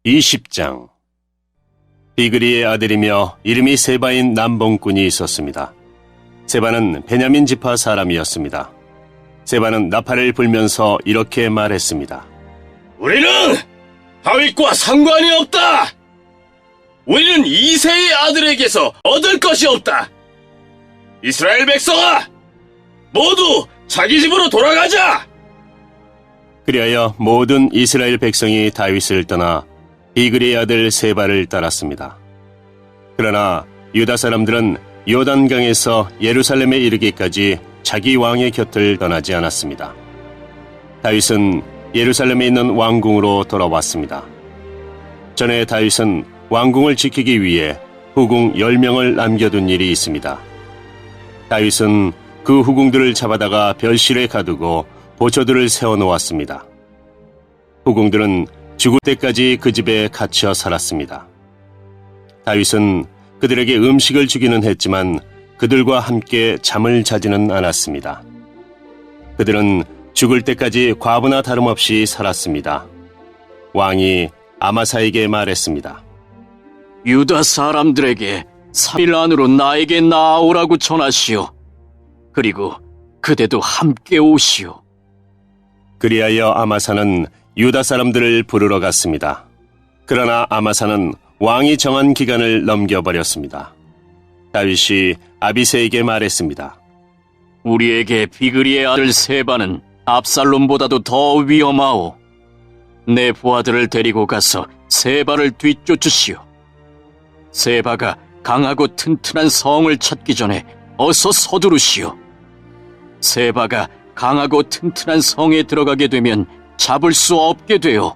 20장. 비그리의 아들이며 이름이 세바인 남봉꾼이 있었습니다. 세바는 베냐민 지파 사람이었습니다. 세바는 나팔을 불면서 이렇게 말했습니다. 우리는 다윗과 상관이 없다. 우리는 이새의 아들에게서 얻을 것이 없다. 이스라엘 백성아, 모두 자기 집으로 돌아가자. 그리하여 모든 이스라엘 백성이 다윗을 떠나 비그리의 아들 세바를 따랐습니다. 그러나 유다 사람들은 요단강에서 예루살렘에 이르기까지 자기 왕의 곁을 떠나지 않았습니다. 다윗은 예루살렘에 있는 왕궁으로 돌아왔습니다. 전에 다윗은 왕궁을 지키기 위해 후궁 10명을 남겨둔 일이 있습니다. 다윗은 그 후궁들을 잡아다가 별실에 가두고 보초들을 세워놓았습니다. 후궁들은 죽을 때까지 그 집에 갇혀 살았습니다. 다윗은 그들에게 음식을 주기는 했지만 그들과 함께 잠을 자지는 않았습니다. 그들은 죽을 때까지 과부나 다름없이 살았습니다. 왕이 아마사에게 말했습니다. 유다 사람들에게 3일 안으로 나에게 나아오라고 전하시오. 그리고 그대도 함께 오시오. 그리하여 아마사는 유다 사람들을 부르러 갔습니다. 그러나 아마사는 왕이 정한 기간을 넘겨버렸습니다. 다윗이 아비새에게 말했습니다. 우리에게 비그리의 아들 세바는 압살롬보다도 더 위험하오. 내 부하들을 데리고 가서 세바를 뒤쫓으시오. 세바가 강하고 튼튼한 성을 찾기 전에 어서 서두르시오. 세바가 강하고 튼튼한 성에 들어가게 되면 잡을 수 없게 되오.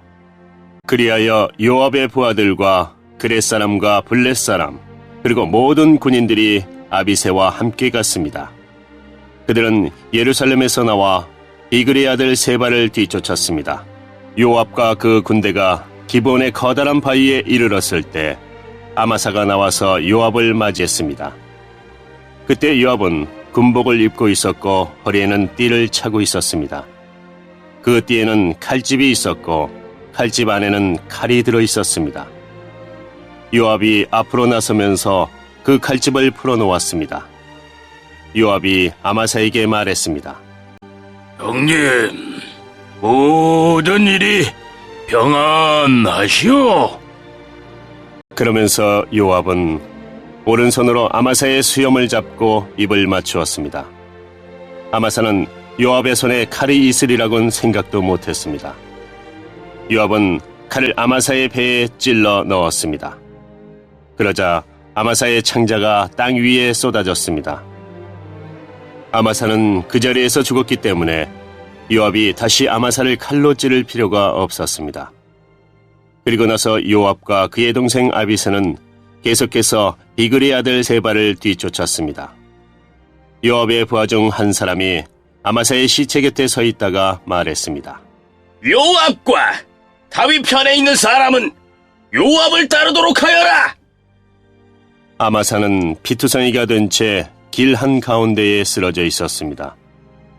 그리하여 요압의 부하들과 그렛 사람과 블렛 사람 그리고 모든 군인들이 아비새와 함께 갔습니다. 그들은 예루살렘에서 나와 비그리의 아들 세바를 뒤쫓았습니다. 요압과 그 군대가 기브온의 커다란 바위에 이르렀을 때 아마사가 나와서 요압을 맞이했습니다. 그때 요압은 군복을 입고 있었고 허리에는 띠를 차고 있었습니다. 그 띠에는 칼집이 있었고 칼집 안에는 칼이 들어 있었습니다. 요압이 앞으로 나서면서 그 칼집을 풀어놓았습니다. 요압이 아마사에게 말했습니다. 형님, 모든 일이 평안하시오. 그러면서 요압은 오른손으로 아마사의 수염을 잡고 입을 맞추었습니다. 아마사는 요압의 손에 칼이 있으리라고는 생각도 못했습니다. 요압은 칼을 아마사의 배에 찔러 넣었습니다. 그러자 아마사의 창자가 땅 위에 쏟아졌습니다. 아마사는 그 자리에서 죽었기 때문에 요압이 다시 아마사를 칼로 찌를 필요가 없었습니다. 그리고 나서 요압과 그의 동생 아비새는 계속해서 비그리의 아들 세바를 뒤쫓았습니다. 요압의 부하 중 한 사람이 아마사의 시체 곁에 서 있다가 말했습니다. 요압과 다윗 편에 있는 사람은 요압을 따르도록 하여라. 아마사는 피투성이가 된 채 길 한가운데에 쓰러져 있었습니다.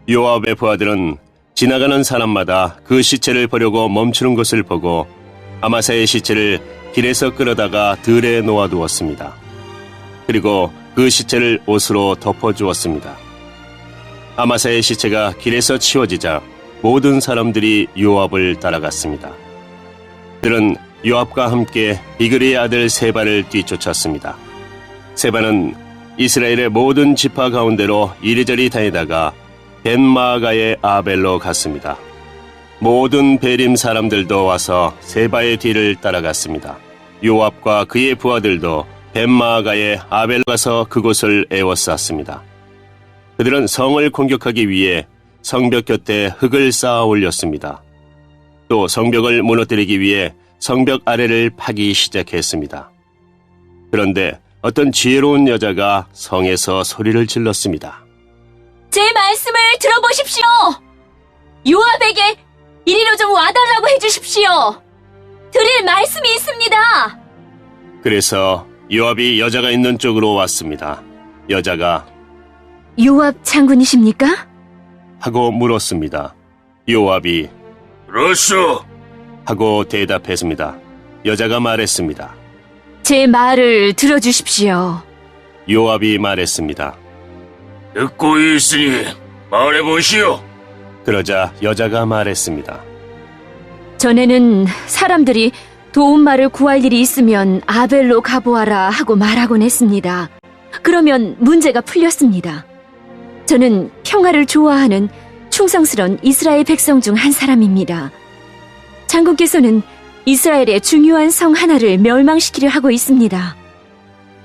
요압의 부하들은 지나가는 사람마다 그 시체를 보려고 멈추는 것을 보고 아마사의 시체를 길에서 끌어다가 들에 놓아두었습니다. 그리고 그 시체를 옷으로 덮어주었습니다. 아마사의 시체가 길에서 치워지자 모든 사람들이 요압을 따라갔습니다. 그들은 요압과 함께 비그리의 아들 세바를 뒤쫓았습니다. 세바는 이스라엘의 모든 지파 가운데로 이리저리 다니다가 벤마아가의 아벨로 갔습니다. 모든 베림 사람들도 와서 세바의 뒤를 따라갔습니다. 요압과 그의 부하들도 벤마아가의 아벨로 가서 그곳을 에워쌌습니다. 그들은 성을 공격하기 위해 성벽 곁에 흙을 쌓아 올렸습니다. 또 성벽을 무너뜨리기 위해 성벽 아래를 파기 시작했습니다. 그런데 어떤 지혜로운 여자가 성에서 소리를 질렀습니다. 제 말씀을 들어보십시오. 요압에게 이리로 좀 와달라고 해주십시오. 드릴 말씀이 있습니다. 그래서 요압이 여자가 있는 쪽으로 왔습니다. 여자가 요압 장군이십니까? 하고 물었습니다. 요압이 그렇소. 하고 대답했습니다. 여자가 말했습니다. 제 말을 들어주십시오. 요압이 말했습니다. 듣고 있으니 말해보시오. 그러자 여자가 말했습니다. 전에는 사람들이 도움말을 구할 일이 있으면 아벨로 가보아라 하고 말하곤 했습니다. 그러면 문제가 풀렸습니다. 저는 평화를 좋아하는 충성스러운 이스라엘 백성 중 한 사람입니다. 장군께서는 이스라엘의 중요한 성 하나를 멸망시키려 하고 있습니다.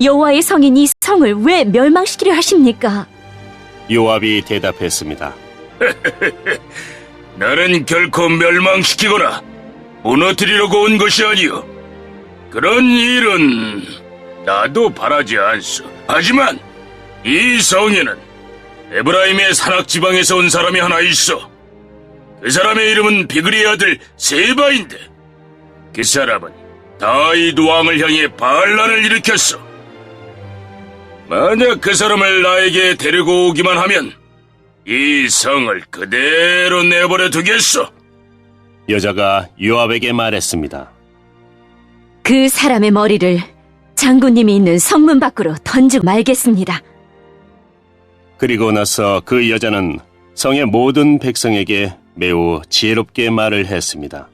여호와의 성인 이 성을 왜 멸망시키려 하십니까? 요압이 대답했습니다. 나는 결코 멸망시키거나 무너뜨리려고 온 것이 아니오. 그런 일은 나도 바라지 않소. 하지만 이 성에는 에브라임의 산악지방에서 온 사람이 하나 있어. 그 사람의 이름은 비그리의 아들 세바인데 그 사람은 다윗 왕을 향해 반란을 일으켰어. 만약 그 사람을 나에게 데리고 오기만 하면 이 성을 그대로 내버려 두겠어. 여자가 요압에게 말했습니다. 그 사람의 머리를 장군님이 있는 성문 밖으로 던지고 말겠습니다. 그리고 나서 그 여자는 성의 모든 백성에게 매우 지혜롭게 말을 했습니다.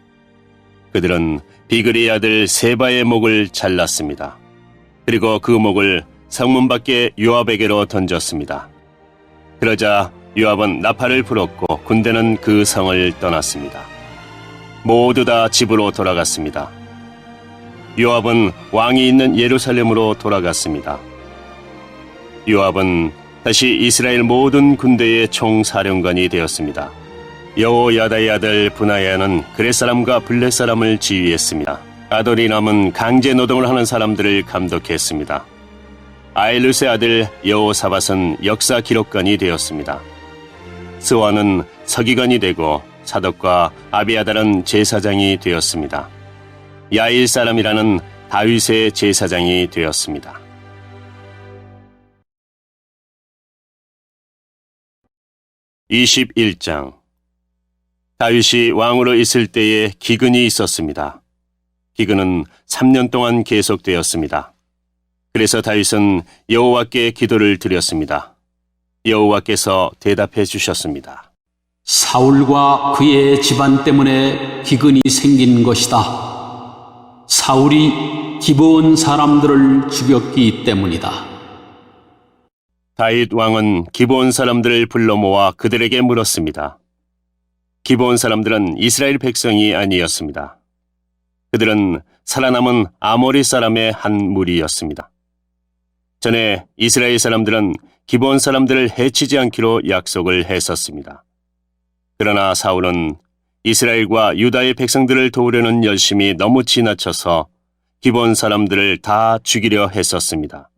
그들은 비그리의 아들 세바의 목을 잘랐습니다. 그리고 그 목을 성문 밖에 요압에게로 던졌습니다. 그러자 요압은 나팔을 불었고 군대는 그 성을 떠났습니다. 모두 다 집으로 돌아갔습니다. 요압은 왕이 있는 예루살렘으로 돌아갔습니다. 요압은 다시 이스라엘 모든 군대의 총사령관이 되었습니다. 여호야다의 아들 브나야는 그렛 사람과 블렛 사람을 지휘했습니다. 아도니람은 강제 노동을 하는 사람들을 감독했습니다. 아일루스의 아들 여호사밧은 역사 기록관이 되었습니다. 스와는 서기관이 되고 사독과 아비아달은 제사장이 되었습니다. 야일 사람이라는 다윗의 제사장이 되었습니다. (21장) 다윗이 왕으로 있을 때에 기근이 있었습니다. 기근은 3년 동안 계속되었습니다. 그래서 다윗은 여호와께 기도를 드렸습니다. 여호와께서 대답해 주셨습니다. 사울과 그의 집안 때문에 기근이 생긴 것이다. 사울이 기브온 사람들을 죽였기 때문이다. 다윗 왕은 기브온 사람들을 불러 모아 그들에게 물었습니다. 기브온 사람들은 이스라엘 백성이 아니었습니다. 그들은 살아남은 아모리 사람의 한 무리였습니다. 전에 이스라엘 사람들은 기브온 사람들을 해치지 않기로 약속을 했었습니다. 그러나 사울은 이스라엘과 유다의 백성들을 도우려는 열심이 너무 지나쳐서 기브온 사람들을 다 죽이려 했었습니다.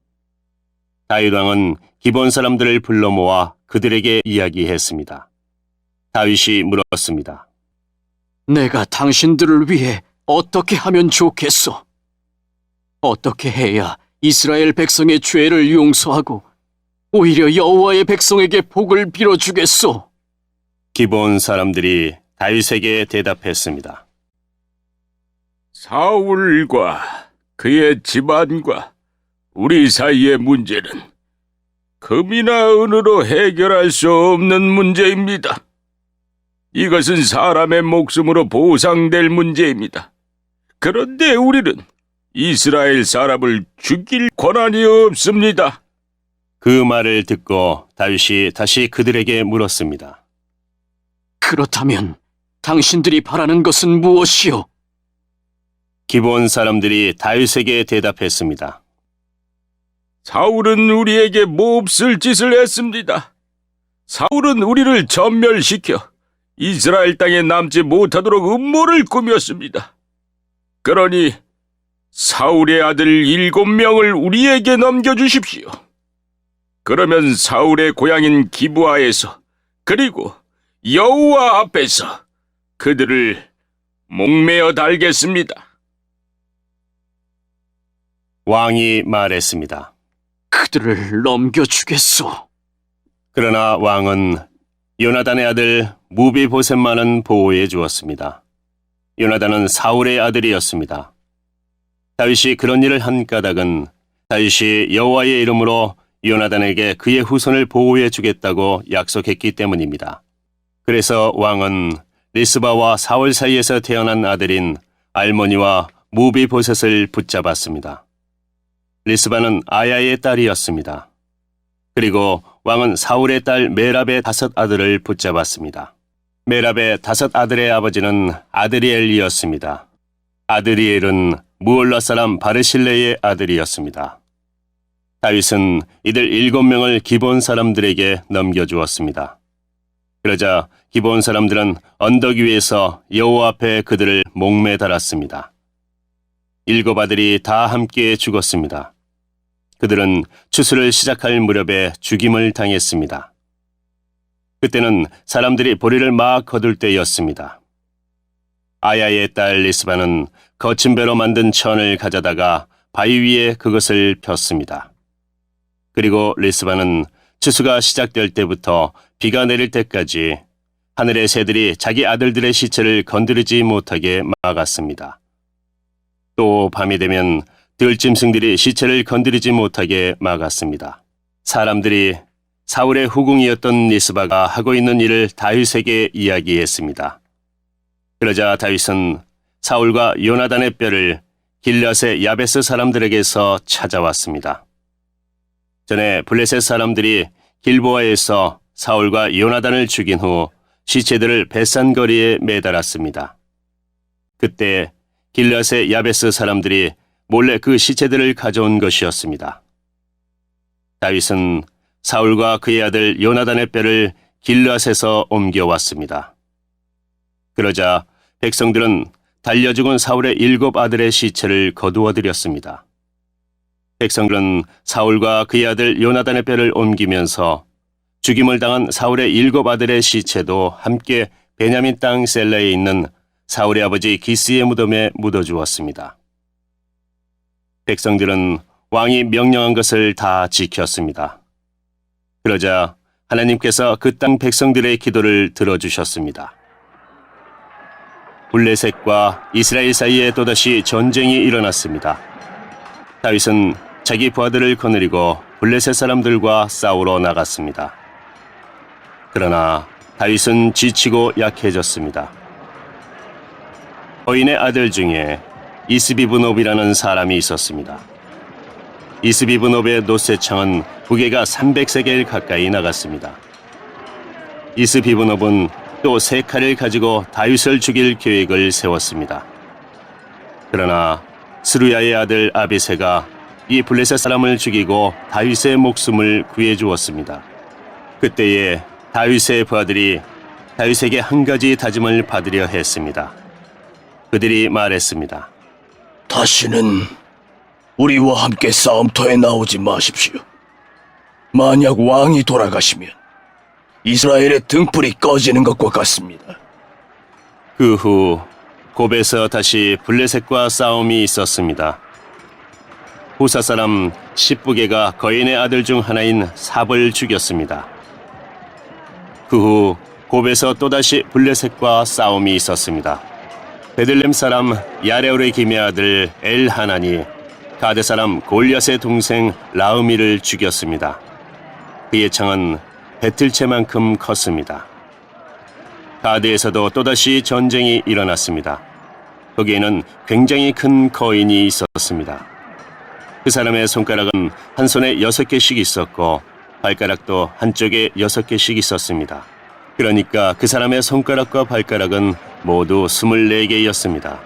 다윗 왕은 기브온 사람들을 불러 모아 그들에게 이야기했습니다. 다윗이 물었습니다. 내가 당신들을 위해 어떻게 하면 좋겠소? 어떻게 해야 이스라엘 백성의 죄를 용서하고 오히려 여호와의 백성에게 복을 빌어주겠소? 기브온 사람들이 다윗에게 대답했습니다. 사울과 그의 집안과 우리 사이의 문제는 금이나 은으로 해결할 수 없는 문제입니다. 이것은 사람의 목숨으로 보상될 문제입니다. 그런데 우리는 이스라엘 사람을 죽일 권한이 없습니다. 그 말을 듣고 다윗이 다시 그들에게 물었습니다. 그렇다면 당신들이 바라는 것은 무엇이오? 기브온 사람들이 다윗에게 대답했습니다. 사울은 우리에게 몹쓸 짓을 했습니다. 사울은 우리를 전멸시켜 이스라엘 땅에 남지 못하도록 음모를 꾸몄습니다. 그러니 사울의 아들 7명을 우리에게 넘겨주십시오. 그러면 사울의 고향인 기브아에서 그리고 여호와 앞에서 그들을 목매어 달겠습니다. 왕이 말했습니다. 그들을 넘겨주겠소. 그러나 왕은 요나단의 아들 무비보셋만은 보호해 주었습니다. 요나단은 사울의 아들이었습니다. 다윗이 그런 일을 한 까닭은 다윗이 여호와의 이름으로 요나단에게 그의 후손을 보호해 주겠다고 약속했기 때문입니다. 그래서 왕은 리스바와 사울 사이에서 태어난 아들인 알모니와 무비보셋을 붙잡았습니다. 리스바는 아야의 딸이었습니다. 그리고 왕은 사울의 딸 메랍의 5 아들을 붙잡았습니다. 메랍의 5 아들의 아버지는 아드리엘이었습니다. 아드리엘은 무올라 사람 바르실레의 아들이었습니다. 다윗은 이들 7명을 기브온 사람들에게 넘겨주었습니다. 그러자 기브온 사람들은 언덕 위에서 여호와 앞에 그들을 목매 달았습니다. 7 아들이 다 함께 죽었습니다. 그들은 추수를 시작할 무렵에 죽임을 당했습니다. 그때는 사람들이 보리를 막 거둘 때였습니다. 아야의 딸 리스바는 거친 배로 만든 천을 가져다가 바위 위에 그것을 폈습니다. 그리고 리스바는 추수가 시작될 때부터 비가 내릴 때까지 하늘의 새들이 자기 아들들의 시체를 건드리지 못하게 막았습니다. 또 밤이 되면 들짐승들이 시체를 건드리지 못하게 막았습니다. 사람들이 사울의 후궁이었던 리스바가 하고 있는 일을 다윗에게 이야기했습니다. 그러자 다윗은 사울과 요나단의 뼈를 길앗의 야베스 사람들에게서 찾아왔습니다. 전에 블레셋 사람들이 길보아에서 사울과 요나단을 죽인 후 시체들을 벳산 거리에 매달았습니다. 그때 길앗의 야베스 사람들이 몰래 그 시체들을 가져온 것이었습니다. 다윗은 사울과 그의 아들 요나단의 뼈를 길앗에서 옮겨왔습니다. 그러자 백성들은 달려 죽은 사울의 7 아들의 시체를 거두어들였습니다. 백성들은 사울과 그의 아들 요나단의 뼈를 옮기면서 죽임을 당한 사울의 7 아들의 시체도 함께 베냐민 땅 셀라에 있는 사울의 아버지 기스의 무덤에 묻어주었습니다. 백성들은 왕이 명령한 것을 다 지켰습니다. 그러자 하나님께서 그 땅 백성들의 기도를 들어주셨습니다. 블레셋과 이스라엘 사이에 또다시 전쟁이 일어났습니다. 다윗은 자기 부하들을 거느리고 블레셋 사람들과 싸우러 나갔습니다. 그러나 다윗은 지치고 약해졌습니다. 거인의 아들 중에 이스비브놉이라는 사람이 있었습니다. 이스비브놉의 노새창은 무게가 300세겔 가까이 나갔습니다. 이스비브놉은 또 3칼을 가지고 다윗을 죽일 계획을 세웠습니다. 그러나 스루야의 아들 아비새가 이 블레셋 사람을 죽이고 다윗의 목숨을 구해주었습니다. 그때에 다윗의 부하들이 다윗에게 한 가지 다짐을 받으려 했습니다. 그들이 말했습니다. 다시는 우리와 함께 싸움터에 나오지 마십시오. 만약 왕이 돌아가시면 이스라엘의 등불이 꺼지는 것과 같습니다. 그 후 곱에서 다시 블레셋과 싸움이 있었습니다. 후사 사람 십부게가 거인의 아들 중 하나인 삽을 죽였습니다. 그 후 곱에서 또다시 블레셋과 싸움이 있었습니다. 베들렘 사람 야레올의 김의 아들 엘하난이 가드 사람 골리앗의 동생 라흐미를 죽였습니다. 그의 창은 배틀채만큼 컸습니다. 가드에서도 또다시 전쟁이 일어났습니다. 거기에는 굉장히 큰 거인이 있었습니다. 그 사람의 손가락은 한 손에 6개씩 있었고 발가락도 한쪽에 6개씩 있었습니다. 그러니까 그 사람의 손가락과 발가락은 모두 24개였습니다.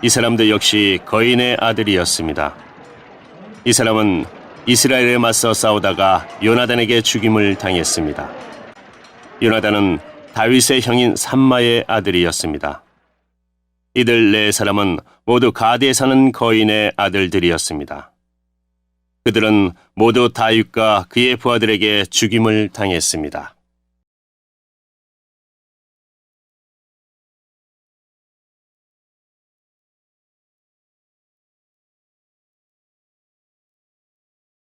이 사람도 역시 거인의 아들이었습니다. 이 사람은 이스라엘에 맞서 싸우다가 요나단에게 죽임을 당했습니다. 요나단은 다윗의 형인 삼마의 아들이었습니다. 이들 4사람은 모두 가드에 사는 거인의 아들들이었습니다. 그들은 모두 다윗과 그의 부하들에게 죽임을 당했습니다.